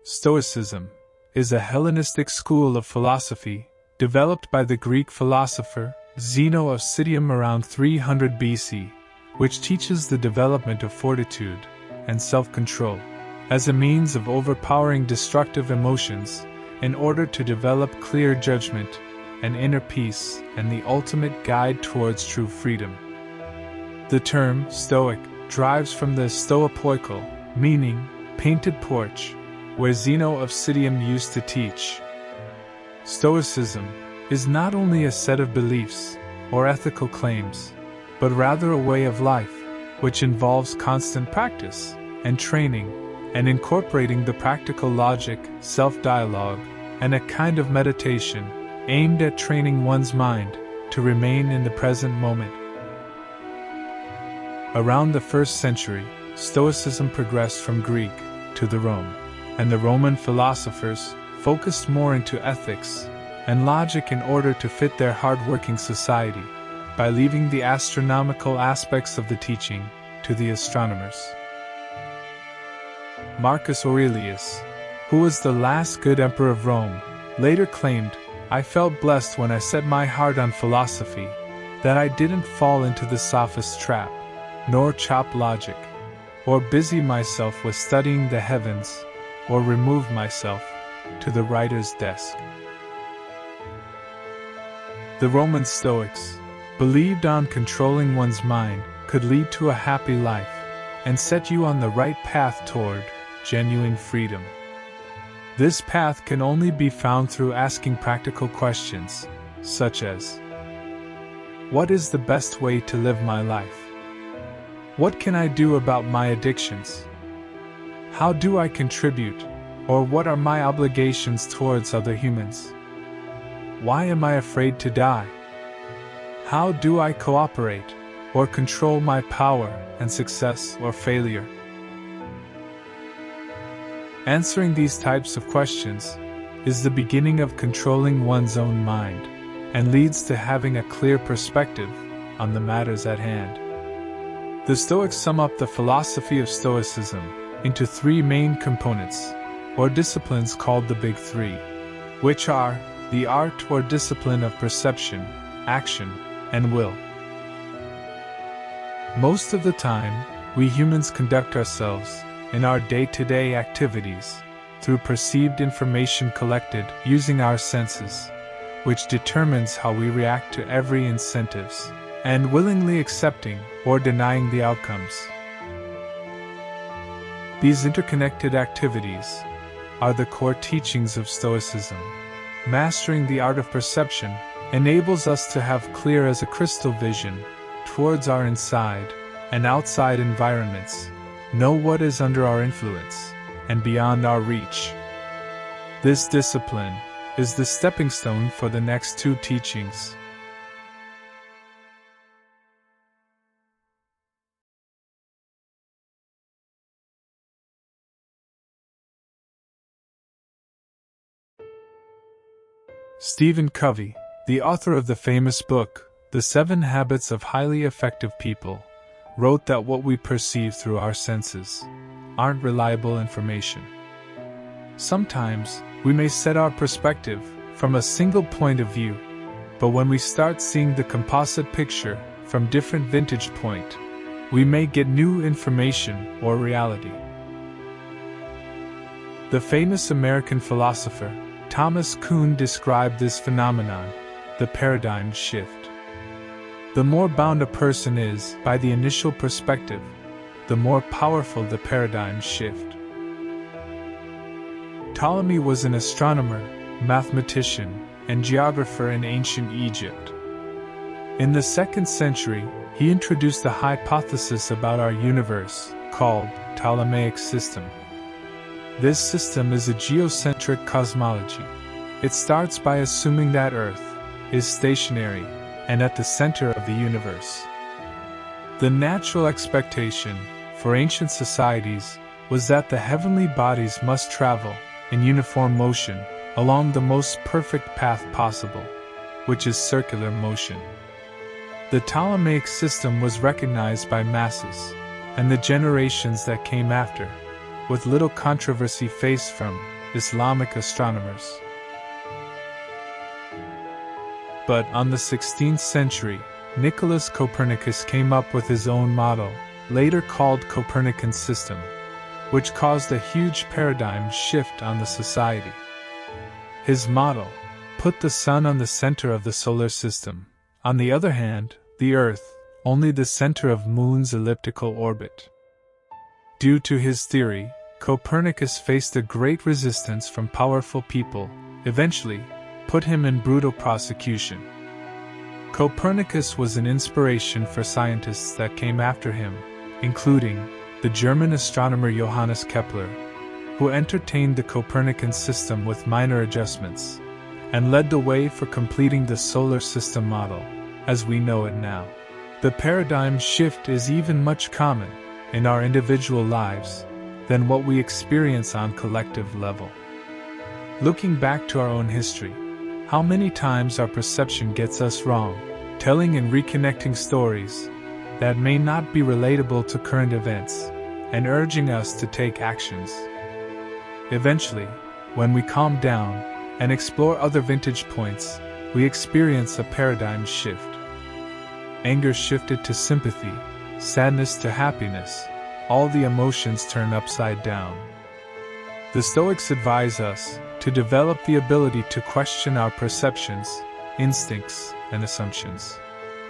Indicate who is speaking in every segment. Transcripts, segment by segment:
Speaker 1: Stoicism is a Hellenistic school of philosophy developed by the Greek philosopher Zeno of Citium around 300 BC, which teaches the development of fortitude and self-control as a means of overpowering destructive emotions in order to develop clear judgment and inner peace and the ultimate guide towards true freedom. The term Stoic derives from the stoipoikal, meaning painted porch, where Zeno of Citium used to teach. Stoicism is not only a set of beliefs or ethical claims, but rather a way of life, which involves constant practice and training, and incorporating the practical logic, self-dialogue, and a kind of meditation aimed at training one's mind to remain in the present moment. Around the 1st century, Stoicism progressed from Greek to the Rome, and the Roman philosophers focused more into ethics and logic in order to fit their hard-working society, by leaving the astronomical aspects of the teaching to the astronomers. Marcus Aurelius, who was the last good emperor of Rome, later claimed, "I felt blessed when I set my heart on philosophy, that I didn't fall into the sophist's trap, nor chop logic, or busy myself with studying the heavens, or remove myself to the writer's desk." The Roman Stoics believed on controlling one's mind could lead to a happy life and set you on the right path toward genuine freedom. This path can only be found through asking practical questions, such as, what is the best way to live my life? What can I do about my addictions? How do I contribute, or what are my obligations towards other humans? Why am I afraid to die? How do I cooperate, or control my power and success or failure? Answering these types of questions is the beginning of controlling one's own mind, and leads to having a clear perspective on the matters at hand. The Stoics sum up the philosophy of Stoicism into 3 main components, or disciplines called the Big Three, which are the art or discipline of perception, action, and will. Most of the time, we humans conduct ourselves in our day-to-day activities through perceived information collected using our senses, which determines how we react to every incentives, and willingly accepting or denying the outcomes. These interconnected activities are the core teachings of Stoicism. Mastering the art of perception enables us to have clear as a crystal vision towards our inside and outside environments, know what is under our influence and beyond our reach. This discipline is the stepping stone for the next 2 teachings. Stephen Covey, the author of the famous book, The 7 Habits of Highly Effective People, wrote that what we perceive through our senses aren't reliable information. Sometimes, we may set our perspective from a single point of view, but when we start seeing the composite picture from different vantage points, we may get new information or reality. The famous American philosopher Thomas Kuhn described this phenomenon, the paradigm shift. The more bound a person is by the initial perspective, the more powerful the paradigm shift. Ptolemy was an astronomer, mathematician, and geographer in ancient Egypt. In the 2nd century, he introduced a hypothesis about our universe, called Ptolemaic system. This system is a geocentric cosmology. It starts by assuming that Earth is stationary and at the center of the universe. The natural expectation for ancient societies was that the heavenly bodies must travel in uniform motion along the most perfect path possible, which is circular motion. The Ptolemaic system was recognized by masses, and the generations that came after, with little controversy faced from Islamic astronomers. But on the 16th century, Nicholas Copernicus came up with his own model, later called Copernican system, which caused a huge paradigm shift on the society. His model put the sun on the center of the solar system, on the other hand, the Earth, only the center of Moon's elliptical orbit. Due to his theory, Copernicus faced a great resistance from powerful people, eventually put him in brutal prosecution. Copernicus was an inspiration for scientists that came after him, including the German astronomer Johannes Kepler, who entertained the Copernican system with minor adjustments, and led the way for completing the solar system model, as we know it now. The paradigm shift is even much common in our individual lives than what we experience on collective level. Looking back to our own history, how many times our perception gets us wrong, telling and reconnecting stories that may not be relatable to current events, and urging us to take actions. Eventually, when we calm down and explore other vantage points, we experience a paradigm shift. Anger shifted to sympathy, sadness to happiness, all the emotions turn upside down. The Stoics advise us to develop the ability to question our perceptions, instincts, and assumptions.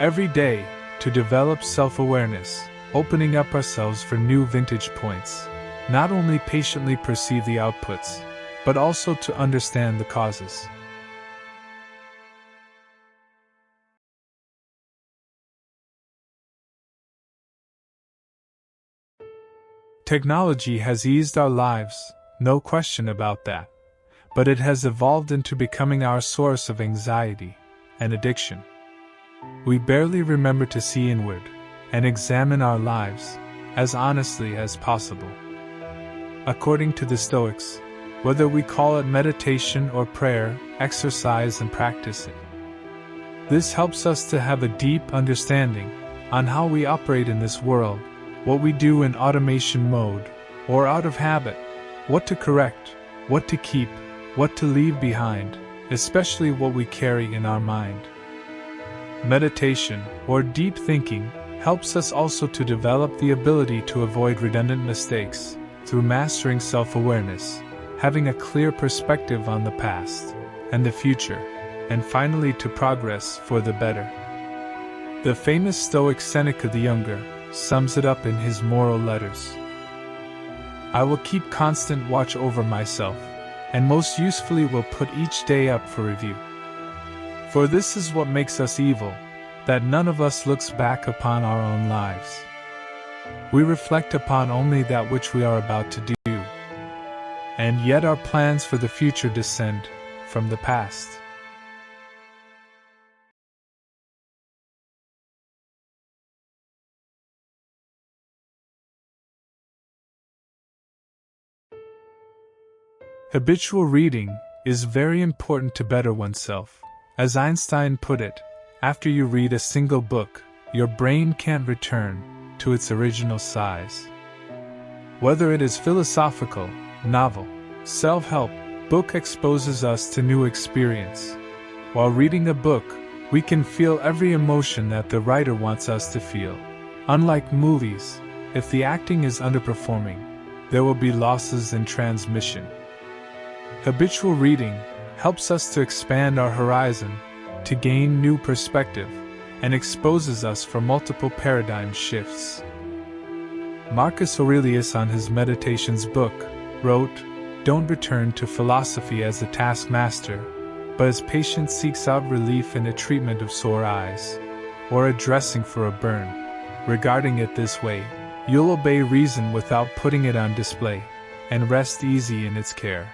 Speaker 1: Every day, to develop self-awareness, opening up ourselves for new vantage points, not only patiently perceive the outputs, but also to understand the causes. Technology has eased our lives, no question about that, but it has evolved into becoming our source of anxiety and addiction. We barely remember to see inward and examine our lives as honestly as possible. According to the Stoics, whether we call it meditation or prayer, exercise and practice it. This helps us to have a deep understanding on how we operate in this world, what we do in automation mode or out of habit, what to correct, what to keep, what to leave behind, especially what we carry in our mind. Meditation, or deep thinking, helps us also to develop the ability to avoid redundant mistakes through mastering self-awareness, having a clear perspective on the past and the future, and finally to progress for the better. The famous Stoic Seneca the Younger sums it up in his moral letters. I will keep constant watch over myself, and most usefully will put each day up for review. For this is what makes us evil, that none of us looks back upon our own lives. We reflect upon only that which we are about to do, and yet our plans for the future descend from the past. Habitual reading is very important to better oneself. As Einstein put it, after you read a single book, your brain can't return to its original size. Whether it is philosophical, novel, self-help, book exposes us to new experience. While reading a book, we can feel every emotion that the writer wants us to feel. Unlike movies, if the acting is underperforming, there will be losses in transmission. Habitual reading helps us to expand our horizon, to gain new perspective, and exposes us for multiple paradigm shifts. Marcus Aurelius on his Meditations book wrote, "Don't return to philosophy as a taskmaster, but as patient seeks out relief in a treatment of sore eyes, or a dressing for a burn. Regarding it this way, you'll obey reason without putting it on display, and rest easy in its care."